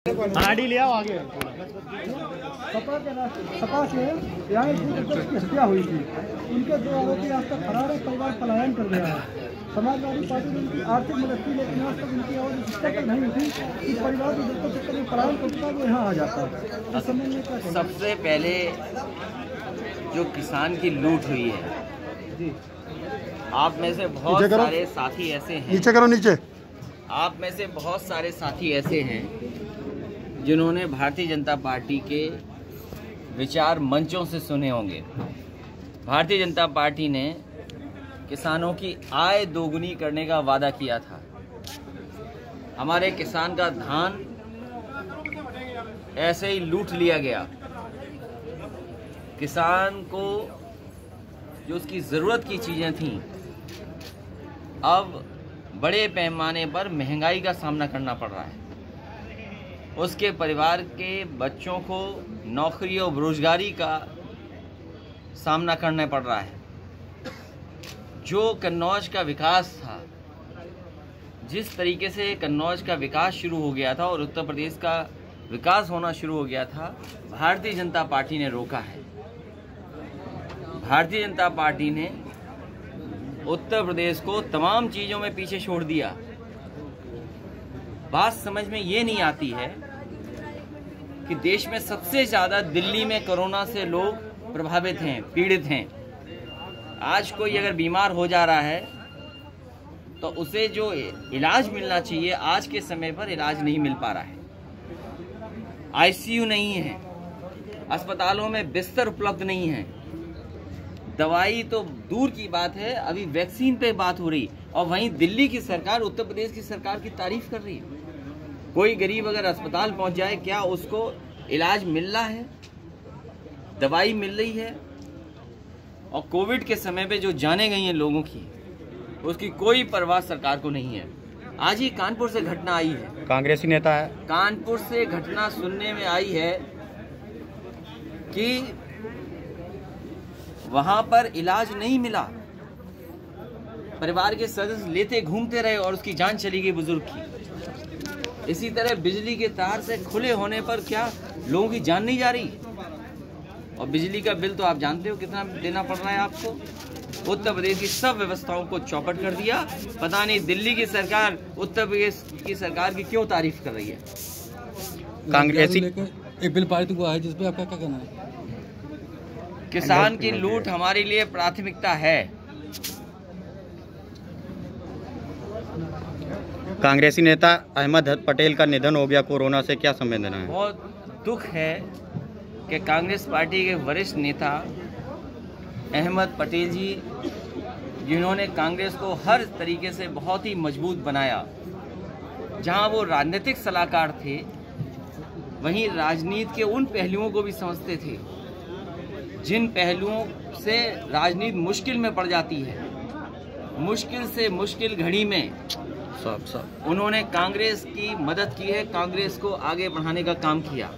आड़ी ले आओ आगे। सपा से यहाँ एक अध्यक्ष की हत्या हुई थी। उनके दो आरोपी आज तक फरार है, परिवार पलायन कर गया है। समाजवादी पार्टी ने उनकी आर्थिक मदद की, लेकिन आज तक उनकी आवाज इस तक नहीं उठी कि परिवार को जब तक कभी पलायन करता है वो यहाँ आ जाता है। इस समय में क्या कहना? सबसे पहले जो किसान की लूट हुई है जी, आप में से बहुत सारे साथी ऐसे हैं, नीचे करो नीचे। आप में से बहुत सारे साथी ऐसे हैं जिन्होंने भारतीय जनता पार्टी के विचार मंचों से सुने होंगे। भारतीय जनता पार्टी ने किसानों की आय दोगुनी करने का वादा किया था। हमारे किसान का धान ऐसे ही लूट लिया गया। किसान को जो उसकी ज़रूरत की चीज़ें थीं, अब बड़े पैमाने पर महंगाई का सामना करना पड़ रहा है। उसके परिवार के बच्चों को नौकरी और बेरोजगारी का सामना करना पड़ रहा है। जो कन्नौज का विकास था, जिस तरीके से कन्नौज का विकास शुरू हो गया था और उत्तर प्रदेश का विकास होना शुरू हो गया था, भारतीय जनता पार्टी ने रोका है। भारतीय जनता पार्टी ने उत्तर प्रदेश को तमाम चीज़ों में पीछे छोड़ दिया। बात समझ में ये नहीं आती है कि देश में सबसे ज़्यादा दिल्ली में कोरोना से लोग प्रभावित हैं, पीड़ित हैं। आज कोई अगर बीमार हो जा रहा है तो उसे जो इलाज मिलना चाहिए, आज के समय पर इलाज नहीं मिल पा रहा है। आईसीयू नहीं है, अस्पतालों में बिस्तर उपलब्ध नहीं है, दवाई तो दूर की बात है, अभी वैक्सीन पे बात हो रही। और वहीं दिल्ली की सरकार उत्तर प्रदेश की सरकार की तारीफ कर रही है। कोई गरीब अगर अस्पताल पहुंच जाए, क्या उसको इलाज मिल रहा है, दवाई मिल रही है? और कोविड के समय पे जो जाने गई हैं लोगों की, उसकी कोई परवाह सरकार को नहीं है। आज ही कानपुर से घटना आई है, कांग्रेसी नेता है, कानपुर से घटना सुनने में आई है कि वहां पर इलाज नहीं मिला, परिवार के सदस्य लेते घूमते रहे और उसकी जान चली गई बुजुर्ग की। इसी तरह बिजली के तार से खुले होने पर क्या लोगों की जान नहीं जा रही? और बिजली का बिल तो आप जानते हो कितना देना पड़ रहा है आपको। उत्तर प्रदेश की सब व्यवस्थाओं को चौपट कर दिया। पता नहीं दिल्ली की सरकार उत्तर प्रदेश की सरकार की क्यों तारीफ कर रही है। कांग्रेसी एक बिल पारित हुआ है, जिसपे आपका क्या कहना है? किसान की लूट हमारे लिए प्राथमिकता है। कांग्रेसी नेता अहमद पटेल का निधन हो गया कोरोना से, क्या संवेदना है? बहुत दुख है कि कांग्रेस पार्टी के वरिष्ठ नेता अहमद पटेल जी, जिन्होंने कांग्रेस को हर तरीके से बहुत ही मजबूत बनाया, जहां वो राजनीतिक सलाहकार थे, वहीं राजनीति के उन पहलुओं को भी समझते थे जिन पहलुओं से राजनीति मुश्किल में पड़ जाती है। मुश्किल से मुश्किल घड़ी में उन्होंने कांग्रेस की मदद की है, कांग्रेस को आगे बढ़ाने का काम किया।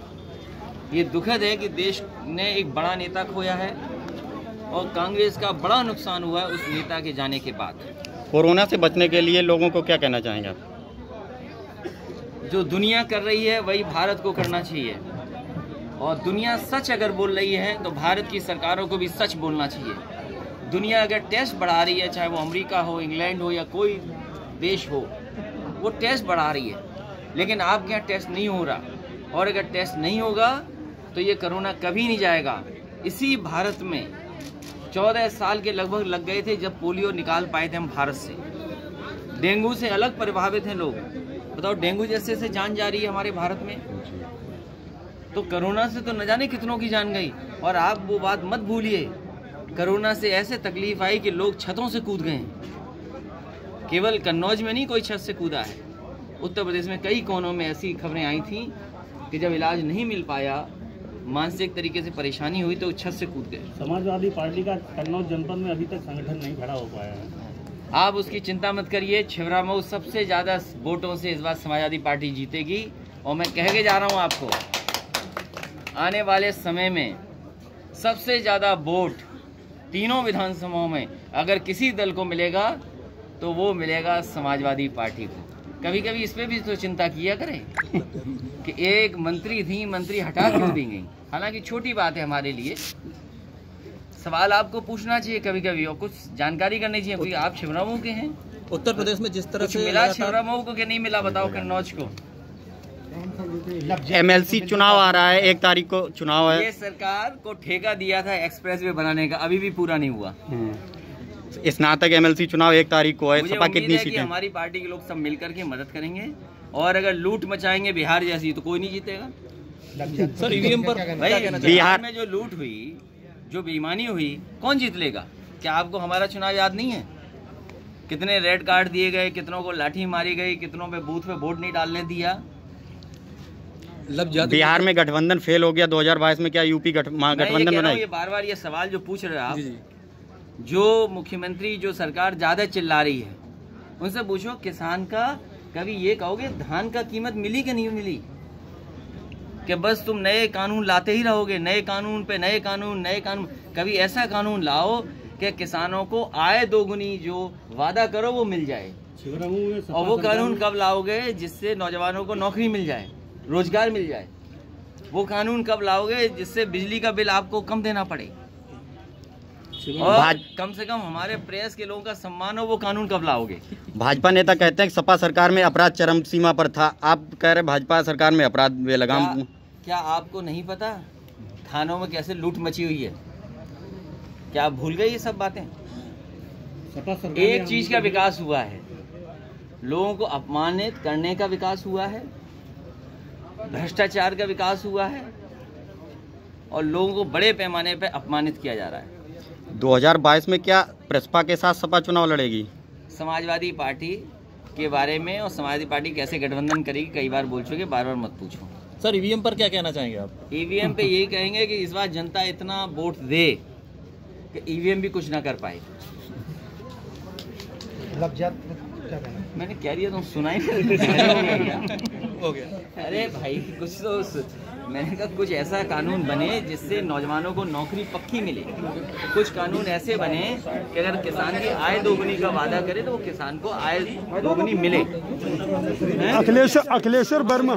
ये दुखद है कि देश ने एक बड़ा नेता खोया है और कांग्रेस का बड़ा नुकसान हुआ है उस नेता के जाने के बाद। कोरोना से बचने के लिए लोगों को क्या कहना चाहेंगे आप? जो दुनिया कर रही है वही भारत को करना चाहिए, और दुनिया सच अगर बोल रही है तो भारत की सरकारों को भी सच बोलना चाहिए। दुनिया अगर टेस्ट बढ़ा रही है, चाहे वो अमेरिका हो, इंग्लैंड हो या कोई देश हो, वो टेस्ट बढ़ा रही है, लेकिन आपके यहाँ टेस्ट नहीं हो रहा। और अगर टेस्ट नहीं होगा तो ये कोरोना कभी नहीं जाएगा। इसी भारत में 14 साल के लगभग लग गए थे जब पोलियो निकाल पाए थे हम भारत से। डेंगू से अलग प्रभावित हैं लोग। बताओ, डेंगू जैसे से जान जा रही है हमारे भारत में, तो कोरोना से तो न जाने कितनों की जान गई। और आप वो बात मत भूलिए, कोरोना से ऐसे तकलीफ आई कि लोग छतों से कूद गए। केवल कन्नौज में नहीं कोई छत से कूदा है, उत्तर प्रदेश में कई कोनों में ऐसी खबरें आई थी कि जब इलाज नहीं मिल पाया, मानसिक तरीके से परेशानी हुई, तो छत से कूद गए। समाजवादी पार्टी का कन्नौज जनपद में अभी तक संगठन नहीं खड़ा हो पाया है। आप उसकी चिंता मत करिए। छिबरामऊ सबसे ज़्यादा वोटों से इस बार समाजवादी पार्टी जीतेगी। और मैं कह के जा रहा हूँ आपको, आने वाले समय में सबसे ज़्यादा वोट तीनों विधानसभाओं में अगर किसी दल को मिलेगा तो वो मिलेगा समाजवादी पार्टी को। कभी कभी इस पे भी तो चिंता किया करें। कि एक मंत्री थी, मंत्री हटा क्यों दी गई। हालांकि छोटी बात है हमारे लिए, सवाल आपको पूछना चाहिए कभी कभी और कुछ जानकारी करनी चाहिए, क्योंकि आप छिबरामऊ के हैं। उत्तर प्रदेश में जिस तरह से मिला छिबरामऊ को कि नहीं मिला, बताओ कन्नौज को। एमएलसी चुनाव आ रहा है, 1 तारीख को चुनाव है। ये सरकार को ठेका दिया था एक्सप्रेसवे बनाने का, अभी भी पूरा नहीं हुआ। स्नातक एमएलसी चुनाव 1 तारीख को है। मुझे सपा उम्मीद कितनी है कि सीटें? हमारी पार्टी के लोग सब मिलकर के मदद करेंगे, और अगर लूट मचाएंगे बिहार जैसी तो कोई नहीं जीतेगा। सर ईवीएम पर भाई बिहार में जो लूट हुई, जो बेईमानी हुई, कौन जीत लेगा? क्या आपको हमारा चुनाव याद नहीं है? कितने रेड कार्ड दिए गए, कितनों को लाठी मारी गई, कितनों पे बूथ पे वोट नहीं डालने दिया। बिहार में गठबंधन फेल हो गया 2022 में, क्या यूपी गठबंधन बनाए? ये बार बार ये सवाल जो पूछ रहे हो आप, जी। जो मुख्यमंत्री, जो सरकार ज्यादा चिल्ला रही है, उनसे पूछो किसान का कभी ये कहोगे धान का कीमत मिली कि नहीं मिली? कि बस तुम नए कानून लाते ही रहोगे, नए कानून पे नए कानून, नए कानून। कभी ऐसा कानून लाओ कि किसानों को आय दोगुनी जो वादा करो वो मिल जाए। और वो कानून कब लाओगे जिससे नौजवानों को नौकरी मिल जाए, रोजगार मिल जाए? वो कानून कब लाओगे जिससे बिजली का बिल आपको कम देना पड़े और कम से कम हमारे प्रेस के लोगों का सम्मान हो? वो कानून कब लाओगे? भाजपा नेता कहते हैं कि सपा सरकार में अपराध चरम सीमा पर था। आप कह रहे भाजपा सरकार में अपराध बेलगाम। क्या आपको नहीं पता थानों में कैसे लूट मची हुई है? क्या आप भूल गए ये सब बातें? एक चीज का विकास हुआ है, लोगों को अपमानित करने का विकास हुआ है, भ्रष्टाचार का विकास हुआ है, और लोगों को बड़े पैमाने पर अपमानित किया जा रहा है। 2022 में क्या प्रसपा के साथ सपा चुनाव लड़ेगी? समाजवादी पार्टी के बारे में और समाजवादी पार्टी कैसे गठबंधन करेगी कई बार बोल चुके, बार बार मत पूछो। सर ईवीएम पर क्या कहना चाहेंगे आप? ईवीएम पे यही कहेंगे कि इस बार जनता इतना वोट दे कि ईवीएम भी कुछ ना कर पाए। मैंने कह दिया, तुम सुना ही नहीं। हो गया। अरे भाई कुछ तो मैंने कहा कुछ ऐसा कानून बने जिससे नौजवानों को नौकरी पक्की मिले। कुछ कानून ऐसे बने कि अगर किसान की आय दोगुनी का वादा करे तो वो किसान को आय दोगुनी मिले। अखिलेश वर्मा